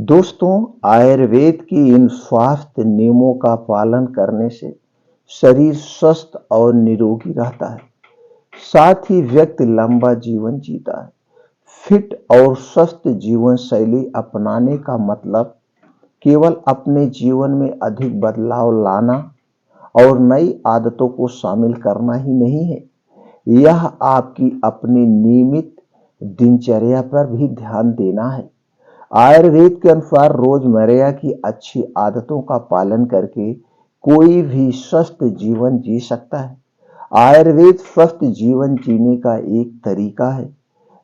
दोस्तों, आयुर्वेद की इन स्वास्थ्य नियमों का पालन करने से शरीर स्वस्थ और निरोगी रहता है। साथ ही व्यक्ति लंबा जीवन जीता है। फिट और स्वस्थ जीवन शैली अपनाने का मतलब केवल अपने जीवन में अधिक बदलाव लाना और नई आदतों को शामिल करना ही नहीं है। यह आपकी अपनी नियमित दिनचर्या पर भी ध्यान देना है। आयुर्वेद के अनुसार रोजमर्रा की अच्छी आदतों का पालन करके कोई भी स्वस्थ जीवन जी सकता है। आयुर्वेद स्वस्थ जीवन जीने का एक तरीका है।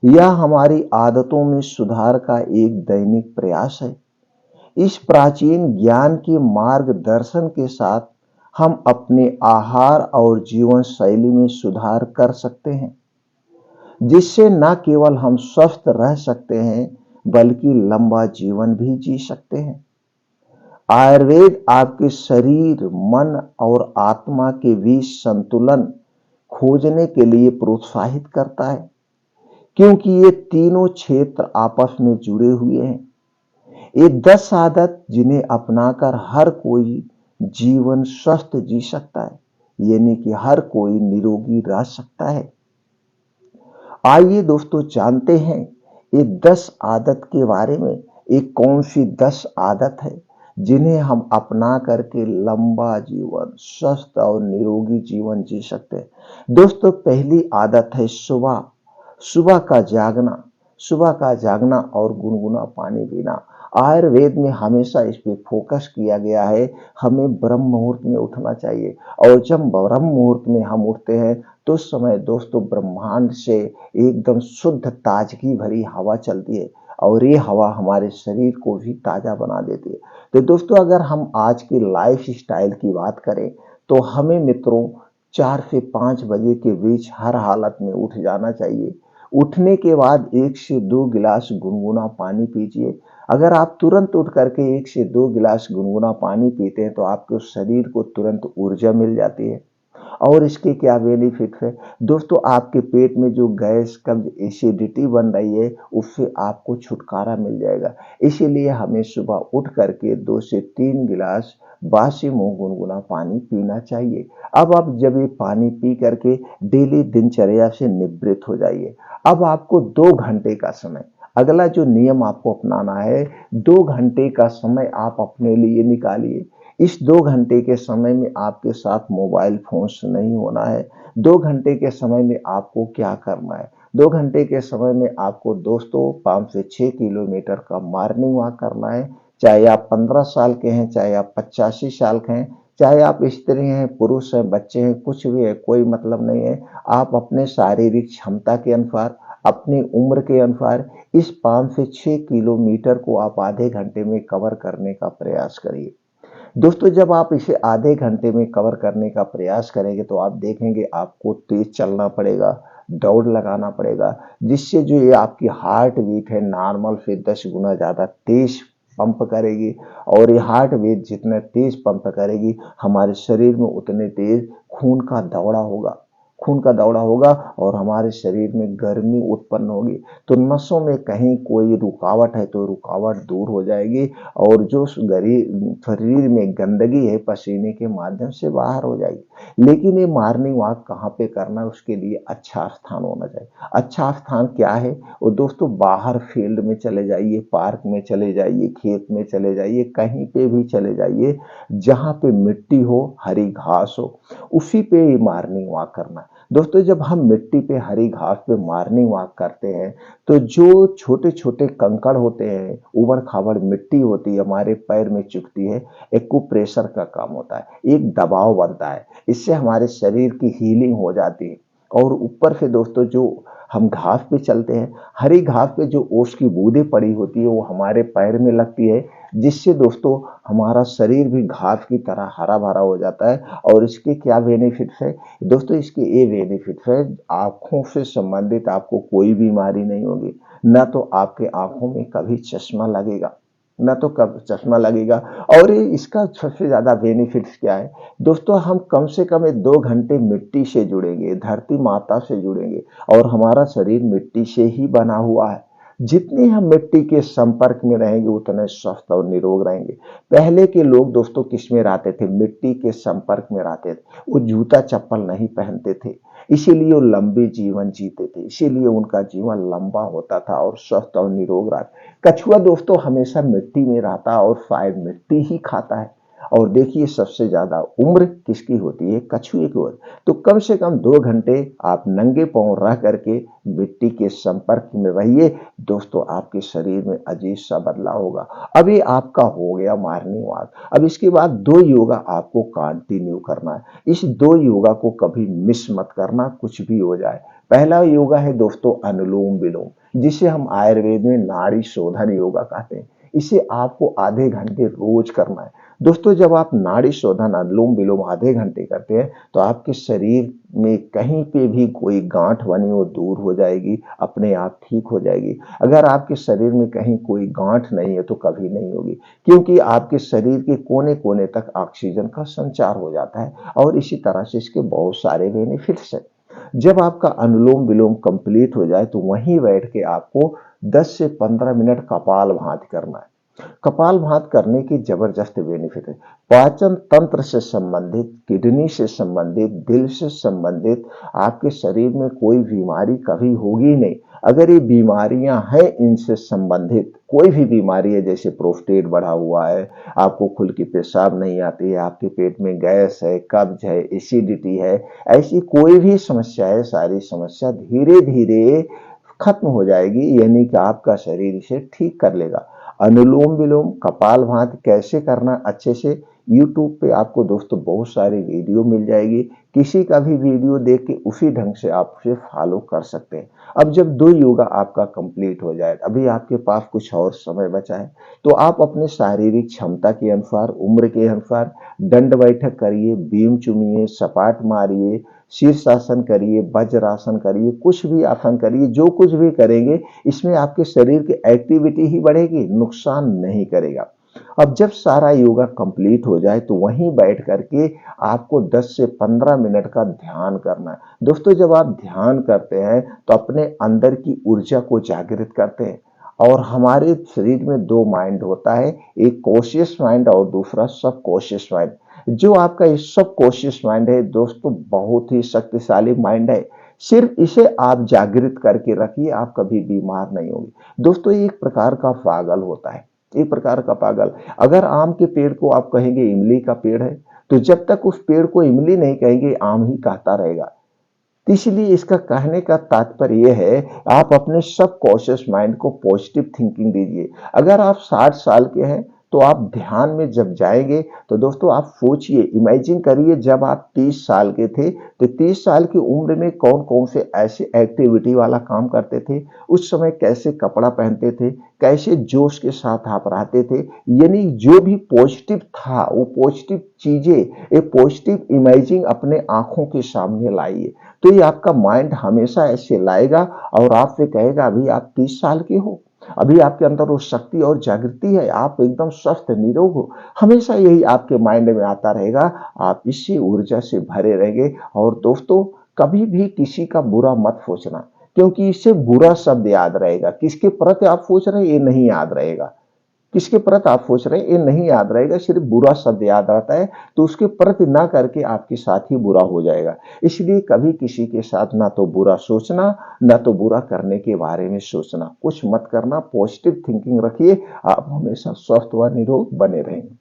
यह हमारी आदतों में सुधार का एक दैनिक प्रयास है। इस प्राचीन ज्ञान के मार्गदर्शन के साथ हम अपने आहार और जीवन शैली में सुधार कर सकते हैं, जिससे न केवल हम स्वस्थ रह सकते हैं बल्कि लंबा जीवन भी जी सकते हैं। आयुर्वेद आपके शरीर, मन और आत्मा के बीच संतुलन खोजने के लिए प्रोत्साहित करता है, क्योंकि ये तीनों क्षेत्र आपस में जुड़े हुए हैं। ये 10 आदत जिन्हें अपनाकर हर कोई जीवन स्वस्थ जी सकता है, यानी कि हर कोई निरोगी रह सकता है। आइए दोस्तों जानते हैं ये 10 आदत के बारे में। एक कौन सी 10 आदत है जिन्हें हम अपना करके लंबा जीवन, स्वस्थ और निरोगी जीवन जी सकते हैं। दोस्तों, पहली आदत है सुबह सुबह का जागना। सुबह का जागना और गुनगुना पानी पीना। आयुर्वेद में हमेशा इस पे फोकस किया गया है। हमें ब्रह्म मुहूर्त में उठना चाहिए, और जब ब्रह्म मुहूर्त में हम उठते हैं तो उस समय दोस्तों ब्रह्मांड से एकदम शुद्ध ताजगी भरी हवा चलती है, और ये हवा हमारे शरीर को भी ताजा बना देती है। तो दोस्तों, अगर हम आज की लाइफ स्टाइल की बात करें तो हमें मित्रों 4 से 5 बजे के बीच हर हालत में उठ जाना चाहिए। उठने के बाद 1 से 2 गिलास गुनगुना पानी पीजिए। अगर आप तुरंत उठ करके 1 से 2 गिलास गुनगुना पानी पीते हैं तो आपके शरीर को तुरंत ऊर्जा मिल जाती है। और इसके क्या बेनिफिट है दोस्तों, आपके पेट में जो गैस, कब्ज, एसिडिटी बन रही है उससे आपको छुटकारा मिल जाएगा। इसीलिए हमें सुबह उठ करके 2 से 3 गिलास बासी मुंह गुनगुना पानी पीना चाहिए। अब आप जब ये पानी पी करके डेली दिनचर्या से निवृत्त हो जाइए। अब आपको 2 घंटे का समय, अगला जो नियम आपको अपनाना है, 2 घंटे का समय आप अपने लिए निकालिए। इस 2 घंटे के समय में आपके साथ मोबाइल फोन्स नहीं होना है। 2 घंटे के समय में आपको क्या करना है? 2 घंटे के समय में आपको दोस्तों 5 से 6 किलोमीटर का मॉर्निंग वॉक करना है। चाहे आप 15 साल के हैं, चाहे आप 85 साल के हैं, चाहे आप स्त्री हैं, पुरुष हैं, बच्चे हैं, कुछ भी है, कोई मतलब नहीं है। आप अपने शारीरिक क्षमता के अनुसार, अपनी उम्र के अनुसार इस 5 से 6 किलोमीटर को आप आधे घंटे में कवर करने का प्रयास करिए। दोस्तों, जब आप इसे आधे घंटे में कवर करने का प्रयास करेंगे तो आप देखेंगे आपको तेज चलना पड़ेगा, दौड़ लगाना पड़ेगा, जिससे जो ये आपकी हार्ट बीट है नॉर्मल से 10 गुना ज़्यादा तेज पंप करेगी। और ये हार्ट बीट जितने तेज पंप करेगी, हमारे शरीर में उतने तेज खून का दौड़ा होगा और हमारे शरीर में गर्मी उत्पन्न होगी। तो नसों में कहीं कोई रुकावट है तो रुकावट दूर हो जाएगी, और जो शरीर में गंदगी है पसीने के माध्यम से बाहर हो जाएगी। लेकिन ये मॉर्निंग वॉक कहाँ पे करना है, उसके लिए अच्छा स्थान होना चाहिए। अच्छा स्थान क्या है? वो दोस्तों बाहर फील्ड में चले जाइए, पार्क में चले जाइए, खेत में चले जाइए, कहीं पे भी चले जाइए जहाँ पे मिट्टी हो, हरी घास हो, उसी पे ये मॉर्निंग वॉक करना है। दोस्तों, जब हम मिट्टी पे, हरी घास पे मॉर्निंग वॉक करते हैं तो जो छोटे छोटे कंकड़ होते हैं, उबड़ खाबड़ मिट्टी होती है, हमारे पैर में चुभती है, एक्यूप्रेशर का काम होता है, एक दबाव बनता है। इससे हमारे शरीर की हीलिंग हो जाती है। और ऊपर से दोस्तों जो हम घास पे चलते हैं, हरी घास पे जो ओस की बूंदें पड़ी होती है वो हमारे पैर में लगती है, जिससे दोस्तों हमारा शरीर भी घास की तरह हरा भरा हो जाता है। और इसके क्या बेनिफिट्स है दोस्तों? इसके ये बेनिफिट्स है, आंखों से संबंधित आपको कोई बीमारी नहीं होगी, न तो आपके आंखों में कभी चश्मा लगेगा, न तो कब चश्मा लगेगा। और ये इसका सबसे ज्यादा बेनिफिट्स क्या है दोस्तों? हम कम से कम 2 घंटे मिट्टी से जुड़ेंगे, धरती माता से जुड़ेंगे, और हमारा शरीर मिट्टी से ही बना हुआ है। जितने हम मिट्टी के संपर्क में रहेंगे उतने स्वस्थ और निरोग रहेंगे। पहले के लोग दोस्तों किस में रहते थे? मिट्टी के संपर्क में रहते थे। वो जूता चप्पल नहीं पहनते थे, इसीलिए वो लंबे जीवन जीते थे, इसीलिए उनका जीवन लंबा होता था और स्वस्थ और निरोग रहा। कछुआ दोस्तों हमेशा मिट्टी में रहता और शायद मिट्टी ही खाता है। और देखिए सबसे ज्यादा उम्र किसकी होती है? कछुए की होती है। तो कम से कम 2 घंटे आप नंगे पांव रह करके मिट्टी के संपर्क में रहिए दोस्तों, आपके शरीर में अजीब सा बदलाव होगा। अभी आपका हो गया मॉर्निंग वॉक। अब इसके बाद 2 योगा आपको कंटिन्यू करना है। इस 2 योगा को कभी मिस मत करना, कुछ भी हो जाए। पहला योगा है दोस्तों अनुलोम विलोम, जिसे हम आयुर्वेद में नाड़ी शोधन योगा कहते हैं। इसे आपको आधे घंटे रोज करना है। दोस्तों जब आप नाड़ी शोधन अनुलोम विलोम आधे घंटे करते हैं तो आपके शरीर में कहीं पे भी कोई गांठ बनी हो दूर हो जाएगी, अपने आप ठीक हो जाएगी। अगर आपके शरीर में कहीं कोई गांठ नहीं है तो कभी नहीं होगी, क्योंकि आपके शरीर के कोने कोने तक ऑक्सीजन का संचार हो जाता है और इसी तरह से इसके बहुत सारे बेनिफिट्स हैं। जब आपका अनुलोम विलोम कंप्लीट हो जाए तो वहीं बैठ के आपको 10 से 15 मिनट कपालभाति करना है। कपालभाति करने की जबरदस्त बेनिफिट है। पाचन तंत्र से संबंधित, किडनी से संबंधित, दिल से संबंधित आपके शरीर में कोई बीमारी कभी होगी नहीं। अगर ये बीमारियां हैं इनसे संबंधित कोई भी बीमारी है, जैसे प्रोस्टेट बढ़ा हुआ है, आपको खुल के पेशाब नहीं आती है, आपके पेट में गैस है, कब्ज है, एसिडिटी है, ऐसी कोई भी समस्या है, सारी समस्या धीरे धीरे खत्म हो जाएगी, यानी कि आपका शरीर इसे ठीक कर लेगा। अनुलोम विलोम कपालभाति कैसे करना अच्छे से, यूट्यूब पे आपको दोस्तों बहुत सारी वीडियो मिल जाएगी। किसी का भी वीडियो देख के उसी ढंग से आप उसे फॉलो कर सकते हैं। अब जब 2 योगा आपका कंप्लीट हो जाए, अभी आपके पास कुछ और समय बचा है, तो आप अपने शारीरिक क्षमता के अनुसार, उम्र के अनुसार दंड बैठक करिए, बीम चूमिए, सपाट मारिए, शीर्षासन करिए, वज्रासन करिए, कुछ भी आसन करिए। जो कुछ भी करेंगे इसमें आपके शरीर की एक्टिविटी ही बढ़ेगी, नुकसान नहीं करेगा। अब जब सारा योगा कंप्लीट हो जाए तो वहीं बैठ करके आपको 10 से 15 मिनट का ध्यान करना है। दोस्तों जब आप ध्यान करते हैं तो अपने अंदर की ऊर्जा को जागृत करते हैं। और हमारे शरीर में 2 माइंड होता है, एक कॉन्शियस माइंड और दूसरा सब कॉन्शियस माइंड। जो आपका ये सब कॉन्शियस माइंड है दोस्तों बहुत ही शक्तिशाली माइंड है। सिर्फ इसे आप जागृत करके रखिए, आप कभी बीमार नहीं होंगे। दोस्तों ये एक प्रकार का पागल होता है, एक प्रकार का पागल। अगर आम के पेड़ को आप कहेंगे इमली का पेड़ है, तो जब तक उस पेड़ को इमली नहीं कहेंगे आम ही कहता रहेगा। तो इसलिए इसका कहने का तात्पर्य यह है, आप अपने सब कॉन्शियस माइंड को पॉजिटिव थिंकिंग दीजिए। अगर आप 60 साल के हैं तो आप ध्यान में जब जाएंगे तो दोस्तों आप सोचिए, इमेजिन करिए जब आप 30 साल के थे तो 30 साल की उम्र में कौन कौन से ऐसे एक्टिविटी वाला काम करते थे, उस समय कैसे कपड़ा पहनते थे, कैसे जोश के साथ आप रहते थे। यानी जो भी पॉजिटिव था वो पॉजिटिव चीजें, एक पॉजिटिव इमेजिंग अपने आंखों के सामने लाइए, तो ये आपका माइंड हमेशा ऐसे लाएगा और आपसे कहेगा अभी आप 30 साल के हो, अभी आपके अंदर वो शक्ति और जागृति है, आप एकदम स्वस्थ निरोग हो। हमेशा यही आपके माइंड में आता रहेगा, आप इसी ऊर्जा से भरे रहेंगे। और दोस्तों कभी भी किसी का बुरा मत सोचना, क्योंकि इससे बुरा शब्द याद रहेगा। किसके प्रति आप सोच रहे हैं ये नहीं याद रहेगा, किसके प्रति आप सोच रहे हैं ये नहीं याद रहेगा, सिर्फ बुरा शब्द याद आता है, तो उसके प्रति ना करके आपके साथ ही बुरा हो जाएगा। इसलिए कभी किसी के साथ ना तो बुरा सोचना, ना तो बुरा करने के बारे में सोचना, कुछ मत करना, पॉजिटिव थिंकिंग रखिए, आप हमेशा स्वस्थ व निरोग बने रहेंगे।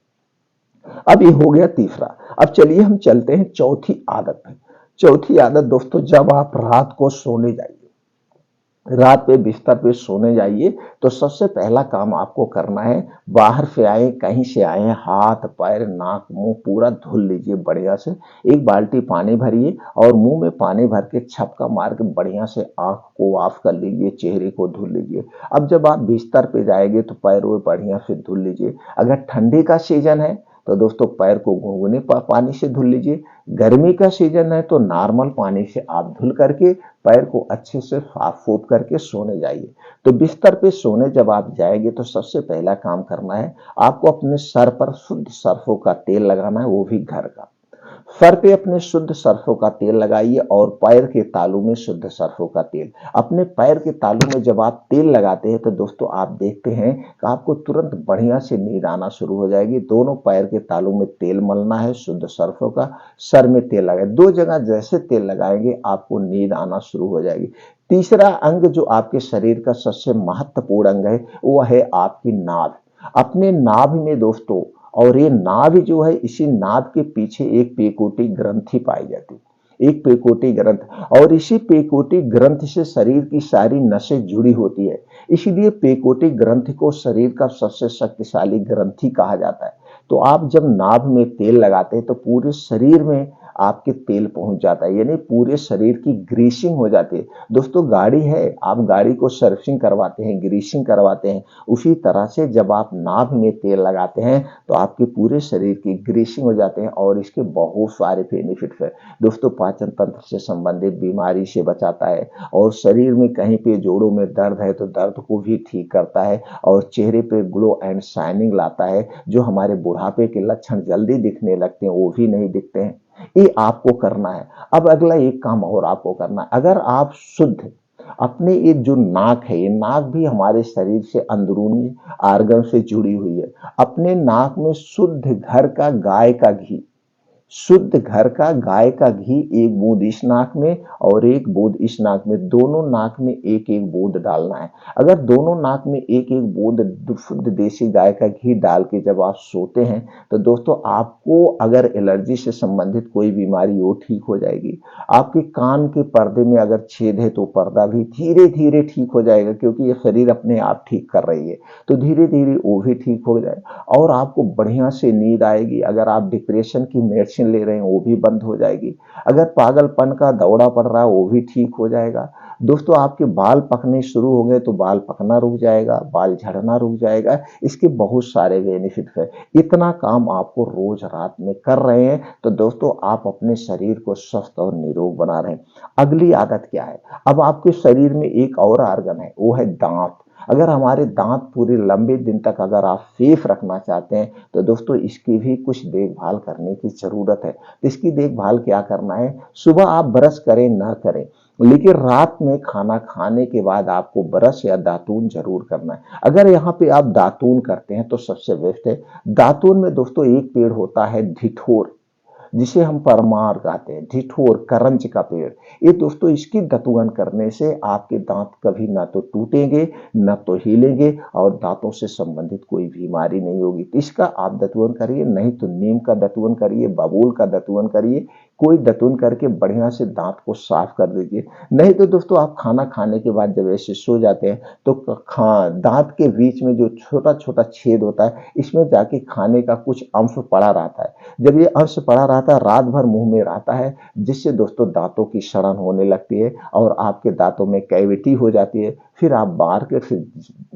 अब ये हो गया तीसरा। अब चलिए हम चलते हैं चौथी आदत पे। चौथी आदत दोस्तों, जब आप रात को सोने जाइए, रात पे बिस्तर पे सोने जाइए तो सबसे पहला काम आपको करना है, बाहर से आए कहीं से आए, हाथ पैर नाक मुंह पूरा धुल लीजिए बढ़िया से। एक बाल्टी पानी भरिए और मुंह में पानी भर के छपका मार के बढ़िया से आंख को ऑफ कर लीजिए, चेहरे को धुल लीजिए। अब जब आप बिस्तर पे जाएंगे तो पैर वो बढ़िया से धुल लीजिए। अगर ठंडी का सीजन है तो दोस्तों पैर को गुनगुने पानी से धुल लीजिए। गर्मी का सीजन है तो नॉर्मल पानी से आप धुल करके पैर को अच्छे से साफ सूफ करके सोने जाइए। तो बिस्तर पे सोने जब आप जाएंगे तो सबसे पहला काम करना है, आपको अपने सर पर शुद्ध सरसों का तेल लगाना है, वो भी घर का। सर पे अपने शुद्ध सरसों का तेल लगाइए और पैर के तालू में शुद्ध सरसों का तेल। अपने पैर के तालू में जब आप तेल लगाते हैं तो दोस्तों आप देखते हैं कि आपको तुरंत बढ़िया से नींद आना शुरू हो जाएगी। दोनों पैर के तालू में तेल मलना है शुद्ध सरसों का, सर में तेल लगाए, दो जगह जैसे तेल लगाएंगे आपको नींद आना शुरू हो जाएगी। तीसरा अंग जो आपके शरीर का सबसे महत्वपूर्ण अंग है वो है आपकी नाभ। अपने नाभ में दोस्तों, और ये नाभि जो है, इसी नाभ के पीछे एक पेकोटी ग्रंथि पाई जाती है, एक पेकोटी ग्रंथ, और इसी पेकोटी ग्रंथ से शरीर की सारी नसें जुड़ी होती है। इसीलिए पेकोटी ग्रंथ को शरीर का सबसे शक्तिशाली ग्रंथि कहा जाता है। तो आप जब नाभ में तेल लगाते हैं तो पूरे शरीर में आपके तेल पहुंच जाता है, यानी पूरे शरीर की ग्रीसिंग हो जाती है। दोस्तों गाड़ी है, आप गाड़ी को सर्विसिंग करवाते हैं, ग्रीसिंग करवाते हैं, उसी तरह से जब आप नाभ में तेल लगाते हैं तो आपके पूरे शरीर की ग्रीसिंग हो जाते हैं और इसके बहुत सारे बेनिफिट्स है। दोस्तों पाचन तंत्र से संबंधित बीमारी से बचाता है, और शरीर में कहीं पे जोड़ों में दर्द है तो दर्द को भी ठीक करता है, और चेहरे पे ग्लो एंड शाइनिंग लाता है। जो हमारे बुढ़ापे के लक्षण जल्दी दिखने लगते हैं वो भी नहीं दिखते हैं। ये आपको करना है। अब अगला एक काम और आपको करना है, अगर आप शुद्ध अपने ये जो नाक है, ये नाक भी हमारे शरीर से अंदरूनी आर्गन से जुड़ी हुई है। अपने नाक में शुद्ध घर का गाय का घी, शुद्ध घर का गाय का घी एक बूंद इस नाक में और एक बूंद इस नाक में, दोनों नाक में एक एक बूंद डालना है। अगर दोनों नाक में एक एक बूंद शुद्ध देसी गाय का घी डाल के जब आप सोते हैं तो दोस्तों आपको अगर एलर्जी से संबंधित कोई बीमारी हो ठीक हो जाएगी। आपके कान के पर्दे में अगर छेद है तो पर्दा भी धीरे धीरे ठीक हो जाएगा, क्योंकि ये शरीर अपने आप ठीक कर रही है, तो धीरे धीरे वो भी ठीक हो जाएगा और आपको बढ़िया से नींद आएगी। अगर आप डिप्रेशन की मेडिसिन ले रहे हैं वो भी बंद हो जाएगी। अगर पागलपन का दौरा पड़ रहा है वो भी ठीक हो जाएगा। दोस्तों आपके बाल पकने शुरू हो गए तो बाल पकना रुक जाएगा, बाल झड़ना रुक जाएगा। इसके बहुत सारे बेनिफिट है। इतना काम आपको रोज रात में कर रहे हैं तो दोस्तों आप अपने शरीर को स्वस्थ और निरोग बना रहे हैं। अगली आदत क्या है, अब आपके शरीर में एक और आर्गन है, वो है दांत। अगर हमारे दांत पूरे लंबे दिन तक अगर आप सेफ रखना चाहते हैं तो दोस्तों इसकी भी कुछ देखभाल करने की जरूरत है। तो इसकी देखभाल क्या करना है, सुबह आप ब्रश करें ना करें, लेकिन रात में खाना खाने के बाद आपको ब्रश या दातून जरूर करना है। अगर यहाँ पे आप दातून करते हैं तो सबसे बेस्ट है। दातून में दोस्तों एक पेड़ होता है ढिठोर, जिसे हम परमार कहते हैं, ढिठोर करंज का पेड़। ये दोस्तों इसकी दतुअन करने से आपके दांत कभी ना तो टूटेंगे ना तो हिलेंगे और दांतों से संबंधित कोई बीमारी नहीं होगी। तो इसका आप दतुअन करिए, नहीं तो नीम का दतुअन करिए, बबूल का दतुअन करिए, कोई दतुन करके बढ़िया से दांत को साफ कर दीजिए। नहीं तो दोस्तों आप खाना खाने के बाद जब ऐसे सो जाते हैं तो दांत के बीच में जो छोटा छोटा छेद होता है इसमें जाके खाने का कुछ अंश पड़ा रहता है। जब ये अंश पड़ा रहता है रात भर मुंह में रहता है, जिससे दोस्तों दांतों की सड़न होने लगती है और आपके दांतों में कैविटी हो जाती है। फिर आप मार्केट से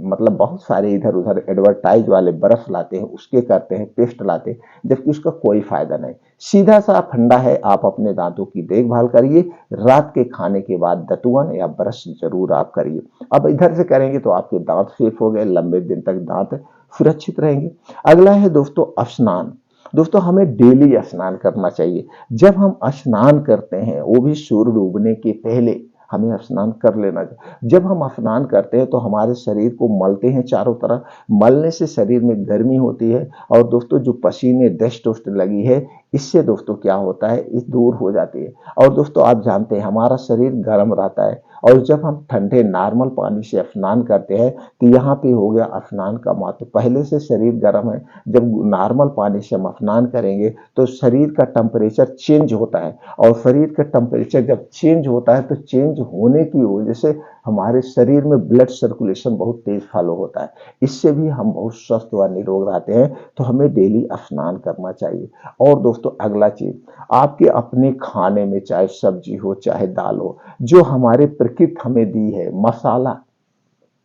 मतलब बहुत सारे इधर उधर एडवर्टाइज वाले ब्रश लाते हैं, उसके करते हैं, पेस्ट लाते हैं, जबकि उसका कोई फायदा नहीं। सीधा सा फंडा है, आप अपने दांतों की देखभाल करिए, रात के खाने के बाद दतुअन या ब्रश जरूर आप करिए। अब इधर से करेंगे तो आपके दांत सेफ हो गए, लंबे दिन तक दांत सुरक्षित रहेंगे। अगला है दोस्तों स्नान। दोस्तों हमें डेली स्नान करना चाहिए। जब हम स्नान करते हैं वो भी सूर्य डूबने के पहले हमें स्नान कर लेना चाहिए। जब हम स्नान करते हैं तो हमारे शरीर को मलते हैं चारों तरफ, मलने से शरीर में गर्मी होती है और दोस्तों जो पसीने डस्ट वस्ट लगी है इससे दोस्तों क्या होता है, इस दूर हो जाती है। और दोस्तों आप जानते हैं हमारा शरीर गर्म रहता है और जब हम ठंडे नॉर्मल पानी से स्नान करते हैं तो यहाँ पे हो गया स्नान का महत्व। पहले से शरीर गर्म है, जब नॉर्मल पानी से हम स्नान करेंगे तो शरीर का टेम्परेचर चेंज होता है और शरीर का टेम्परेचर जब चेंज होता है तो चेंज होने की वजह से हमारे शरीर में ब्लड सर्कुलेशन बहुत तेज फॉलो होता है। इससे भी हम बहुत स्वस्थ व निरोग रहते हैं। तो हमें डेली स्नान करना चाहिए। और दोस्तों अगला चीज, आपके अपने खाने में चाहे सब्जी हो चाहे दाल हो, जो हमारे प्रकृति हमें दी है मसाला,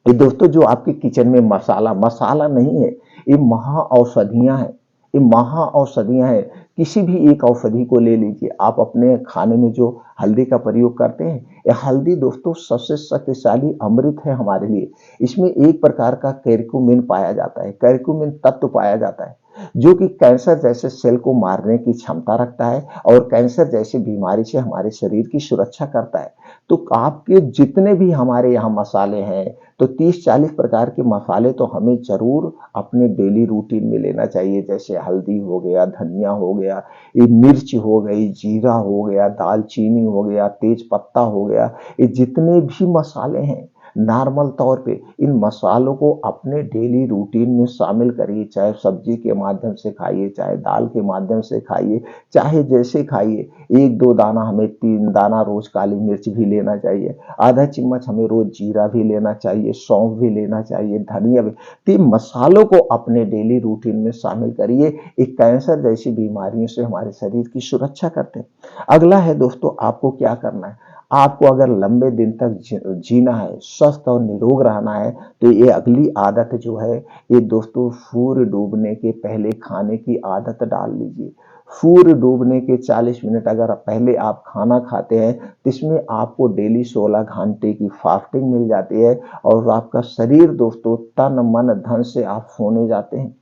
ये दोस्तों जो आपके किचन में मसाला मसाला नहीं है, ये महा औषधियां हैं, ये महा औषधियां हैं। किसी भी एक औषधि को ले लीजिए, आप अपने खाने में जो हल्दी का प्रयोग करते हैं, ये हल्दी दोस्तों सबसे शक्तिशाली अमृत है हमारे लिए। इसमें एक प्रकार का कैरक्यूमिन पाया जाता है, कैरक्यूमिन तत्व पाया जाता है जो कि कैंसर जैसे सेल को मारने की क्षमता रखता है और कैंसर जैसी बीमारी से हमारे शरीर की सुरक्षा करता है। तो आपके जितने भी हमारे यहाँ मसाले हैं, तो 30-40 प्रकार के मसाले तो हमें ज़रूर अपने डेली रूटीन में लेना चाहिए। जैसे हल्दी हो गया, धनिया हो गया, ये मिर्च हो गई, जीरा हो गया, दालचीनी हो गया, तेज पत्ता हो गया, ये जितने भी मसाले हैं नॉर्मल तौर पे इन मसालों को अपने डेली रूटीन में शामिल करिए। चाहे सब्जी के माध्यम से खाइए, चाहे दाल के माध्यम से खाइए, चाहे जैसे खाइए। 1-2 दाना, हमें 3 दाना रोज काली मिर्च भी लेना चाहिए, आधा चम्मच हमें रोज जीरा भी लेना चाहिए, सौंफ भी लेना चाहिए, धनिया भी। तो इन मसालों को अपने डेली रूटीन में शामिल करिए। एक कैंसर जैसी बीमारियों से हमारे शरीर की सुरक्षा करते हैं। अगला है दोस्तों, आपको क्या करना है। आपको अगर लंबे दिन तक जीना है, स्वस्थ और निरोग रहना है, तो ये अगली आदत जो है, ये दोस्तों सूर्य डूबने के पहले खाने की आदत डाल लीजिए। सूर्य डूबने के 40 मिनट अगर पहले आप खाना खाते हैं, तो इसमें आपको डेली 16 घंटे की फास्टिंग मिल जाती है और आपका शरीर दोस्तों तन मन धन से आप सोने जाते हैं।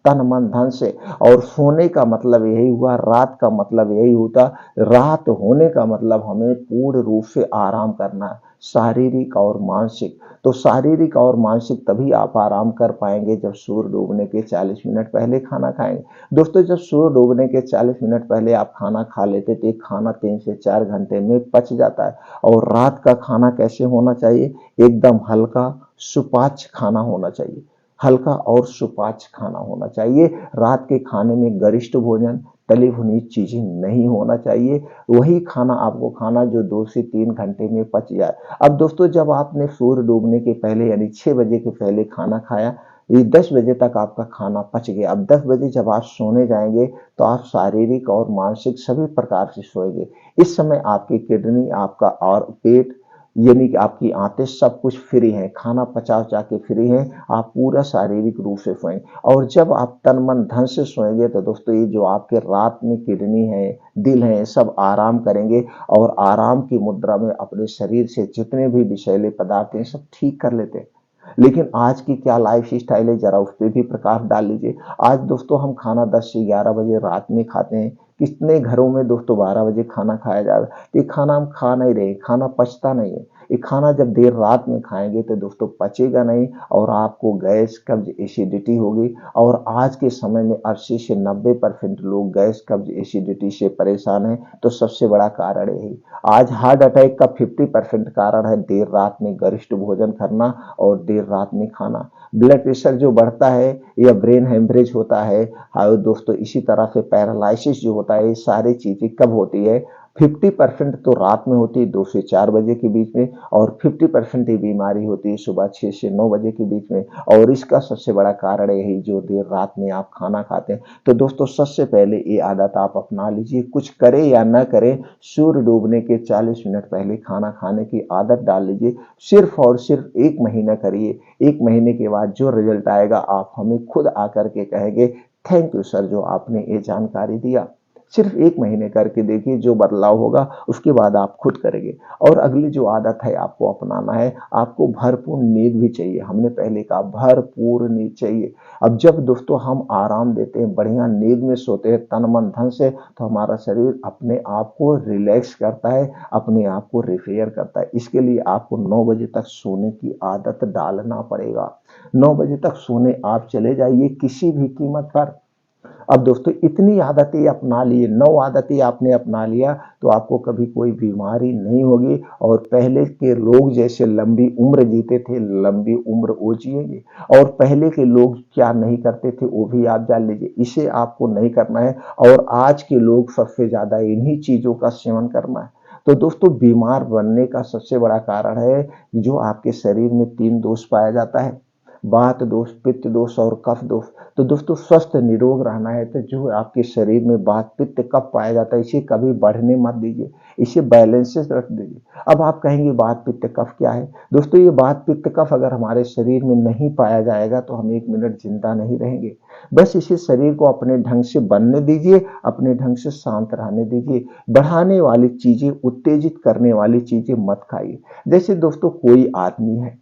तन मन धन से। और सोने का मतलब यही हुआ, रात का मतलब यही होता, रात होने का मतलब हमें पूर्ण रूप से आराम करना, शारीरिक और मानसिक। तो शारीरिक और मानसिक तभी आप आराम कर पाएंगे जब सूर्य डूबने के 40 मिनट पहले खाना खाएंगे। दोस्तों जब सूर्य डूबने के 40 मिनट पहले आप खाना खा लेते तो खाना 3 से 4 घंटे में पच जाता है। और रात का खाना कैसे होना चाहिए, एकदम हल्का सुपाच्य खाना होना चाहिए। हल्का और सुपाच्य खाना होना चाहिए। रात के खाने में गरिष्ठ भोजन, तली भुनी चीजें नहीं होना चाहिए। वही खाना आपको खाना जो 2 से 3 घंटे में पच जाए। अब दोस्तों जब आपने सूर्य डूबने के पहले यानी 6 बजे के पहले खाना खाया, ये 10 बजे तक आपका खाना पच गया। अब 10 बजे जब आप सोने जाएंगे तो आप शारीरिक और मानसिक सभी प्रकार से सोएंगे। इस समय आपकी किडनी, आपका और पेट, यानी कि आपकी आंतें सब कुछ फ्री हैं, खाना पचा उचा के फ्री हैं। आप पूरा शारीरिक रूप से सोएं। और जब आप तन मन धन से सोएंगे तो दोस्तों ये जो आपके रात में किडनी है, दिल है, सब आराम करेंगे और आराम की मुद्रा में अपने शरीर से जितने भी विषैले पदार्थ हैं सब ठीक कर लेते हैं। लेकिन आज की क्या लाइफ स्टाइल है, जरा उस पर भी प्रकाश डाल लीजिए। आज दोस्तों हम खाना 10 से 11 बजे रात में खाते हैं। कितने घरों में दोस्तों 12 बजे खाना खाया जा रहा है। ये खाना हम खा नहीं रहे, खाना पचता नहीं है। ये खाना जब देर रात में खाएंगे तो दोस्तों पचेगा नहीं और आपको गैस, कब्ज, एसिडिटी होगी। और आज के समय में 80 से 90% लोग गैस, कब्ज, एसिडिटी से परेशान हैं। तो सबसे बड़ा कारण यही। आज हार्ट अटैक का 50% कारण है देर रात में गरिष्ठ भोजन करना और देर रात में खाना। ब्लड प्रेशर जो बढ़ता है या ब्रेन हेमरेज होता है, और दोस्तों इसी तरह से पैरालिसिस जो होता है, ये सारी चीजें कब होती है। 50% तो रात में होती है 2 से 4 बजे के बीच में, और 50% ये बीमारी होती है सुबह 6 से 9 बजे के बीच में। और इसका सबसे बड़ा कारण यही जो देर रात में आप खाना खाते हैं। तो दोस्तों सबसे पहले ये आदत आप अपना लीजिए। कुछ करें या न करें, सूर्य डूबने के 40 मिनट पहले खाना खाने की आदत डाल लीजिए। सिर्फ और सिर्फ 1 महीना करिए। 1 महीने के बाद जो रिजल्ट आएगा आप हमें खुद आकर के कहेंगे, थैंक यू सर जो आपने ये जानकारी दिया। सिर्फ 1 महीने करके देखिए, जो बदलाव होगा उसके बाद आप खुद करेंगे। और अगली जो आदत है आपको अपनाना है, आपको भरपूर नींद भी चाहिए। हमने पहले कहा भरपूर नींद चाहिए। अब जब दोस्तों हम आराम देते हैं, बढ़िया नींद में सोते हैं तन मन धन से, तो हमारा शरीर अपने आप को रिलैक्स करता है, अपने आप को रिपेयर करता है। इसके लिए आपको 9 बजे तक सोने की आदत डालना पड़ेगा। 9 बजे तक सोने आप चले जाइए किसी भी कीमत पर। अब दोस्तों इतनी आदतें अपना लिए, 9 आदतें आपने अपना लिया, तो आपको कभी कोई बीमारी नहीं होगी। और पहले के लोग जैसे लंबी उम्र जीते थे, लंबी उम्र वो जिएंगे। और पहले के लोग क्या नहीं करते थे वो भी आप जान लीजिए। इसे आपको नहीं करना है। और आज के लोग सबसे ज्यादा इन्हीं चीजों का सेवन करना है। तो दोस्तों बीमार बनने का सबसे बड़ा कारण है जो आपके शरीर में 3 दोष पाया जाता है, वात दोष, पित्त दोष और कफ दोष। तो दोस्तों स्वस्थ निरोग रहना है तो जो आपके शरीर में वात, पित्त, कफ पाया जाता है, इसे कभी बढ़ने मत दीजिए, इसे बैलेंस से रख दीजिए। अब आप कहेंगे वात, पित्त, कफ क्या है। दोस्तों ये वात, पित्त, कफ अगर हमारे शरीर में नहीं पाया जाएगा तो हम 1 मिनट जिंदा नहीं रहेंगे। बस इसे शरीर को अपने ढंग से बनने दीजिए, अपने ढंग से शांत रहने दीजिए। बढ़ाने वाली चीजें, उत्तेजित करने वाली चीजें मत खाइए। जैसे दोस्तों कोई आदमी है,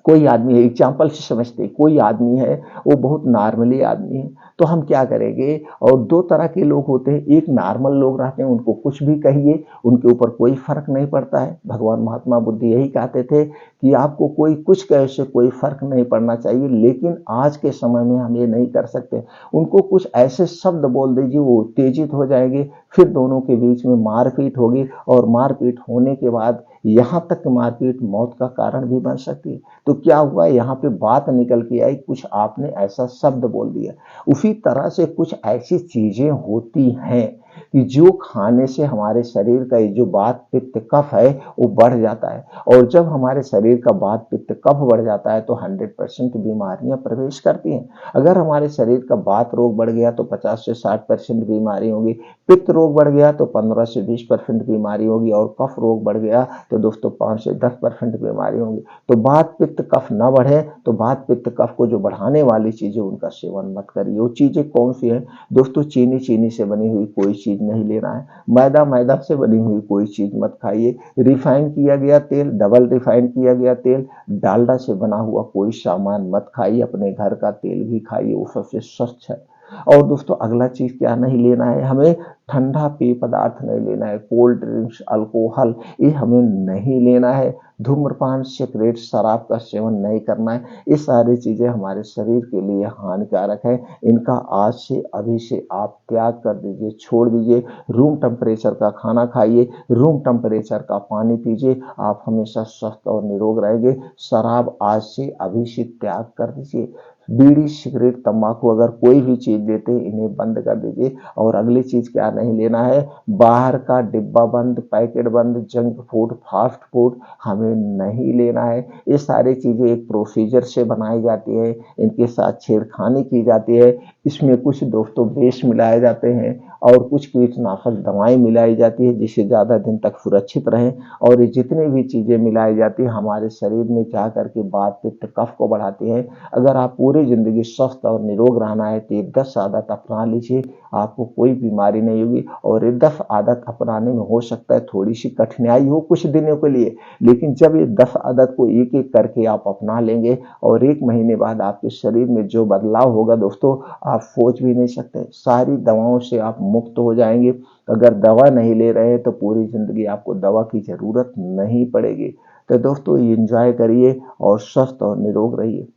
कोई आदमी है, एग्जाम्पल से समझते हैं, कोई आदमी है वो बहुत नॉर्मली आदमी है, तो हम क्या करेंगे, और दो तरह के लोग होते हैं, एक नॉर्मल लोग रहते हैं, उनको कुछ भी कहिए उनके ऊपर कोई फर्क नहीं पड़ता है। भगवान महात्मा बुद्ध यही कहते थे कि आपको कोई कुछ कहे से कोई फर्क नहीं पड़ना चाहिए, लेकिन आज के समय में हम ये नहीं कर सकते। उनको कुछ ऐसे शब्द बोल दीजिए, वो उत्तेजित हो जाएंगे, फिर दोनों के बीच में मारपीट होगी, और मारपीट होने के बाद यहाँ तक मारपीट मौत का कारण भी बन सकती है। तो क्या हुआ, यहाँ पे बात निकल के आई, कुछ आपने ऐसा शब्द बोल दिया। उसी तरह से कुछ ऐसी चीजें होती हैं कि जो खाने से हमारे शरीर का ये जो वात पित्त कफ है वो बढ़ जाता है, और जब हमारे शरीर का वात पित्त कफ बढ़ जाता है तो 100% बीमारियां प्रवेश करती हैं। अगर हमारे शरीर का वात रोग बढ़ गया तो 50 से 60% बीमारी होगी, पित्त रोग बढ़ गया तो 15 से 20% बीमारी होगी, और कफ रोग बढ़ गया तो दोस्तों 5 से 10% बीमारी होगी। तो वात पित्त कफ न बढ़े तो वात पित्त कफ को जो बढ़ाने वाली चीजें उनका सेवन मत करिए। वो चीजें कौन सी है दोस्तों, चीनी से बनी हुई कोई चीज नहीं लेना है, मैदा से बनी हुई कोई चीज मत खाइए, रिफाइन किया गया तेल, डबल रिफाइन किया गया तेल, डालडा से बना हुआ कोई सामान मत खाइए, अपने घर का तेल भी खाइए, वो सबसे स्वच्छ है। और दोस्तों अगला चीज क्या नहीं लेना है, हमें ठंडा पेय पदार्थ नहीं लेना है, कोल्ड ड्रिंक्स, अल्कोहल ये हमें नहीं लेना है, धूम्रपान, सिगरेट, शराब का सेवन नहीं करना है। ये सारी चीजें हमारे शरीर के लिए हानिकारक है, इनका आज से अभी से आप त्याग कर दीजिए, छोड़ दीजिए। रूम टेम्परेचर का खाना खाइए, रूम टेम्परेचर का पानी पीजिए, आप हमेशा स्वस्थ और निरोग रहेंगे। शराब आज से अभी से त्याग कर दीजिए। बीड़ी, सिगरेट, तंबाकू अगर कोई भी चीज देते हैं इन्हें बंद कर दीजिए। और अगली चीज क्या नहीं लेना है, बाहर का डिब्बा बंद, पैकेट बंद, जंक फूड, फास्ट फूड हमें नहीं लेना है। ये सारी चीजें एक प्रोसीजर से बनाई जाती है, इनके साथ छेड़खानी की जाती है। इसमें कुछ दोस्तों विष मिलाए जाते हैं और कुछ कीटनाशक दवाएं मिलाई जाती है जिससे ज्यादा दिन तक सुरक्षित रहें। और ये जितनी भी चीजें मिलाई जाती है हमारे शरीर में जा करके वात पित्त कफ को बढ़ाती हैं। अगर आप पूरी जिंदगी स्वस्थ और निरोग रहना है तो ये 10 आदत अपना लीजिए, आपको कोई बीमारी नहीं होगी। और ये 10 आदत अपनाने में हो सकता है थोड़ी सी कठिनाई हो कुछ दिनों के लिए, लेकिन जब ये 10 आदत को एक एक करके आप अपना लेंगे और 1 महीने बाद आपके शरीर में जो बदलाव होगा दोस्तों आप सोच भी नहीं सकते। सारी दवाओं से आप मुक्त हो जाएंगे। अगर दवा नहीं ले रहे हैं तो पूरी जिंदगी आपको दवा की जरूरत नहीं पड़ेगी। तो दोस्तों एंजॉय करिए और स्वस्थ और निरोग रहिए।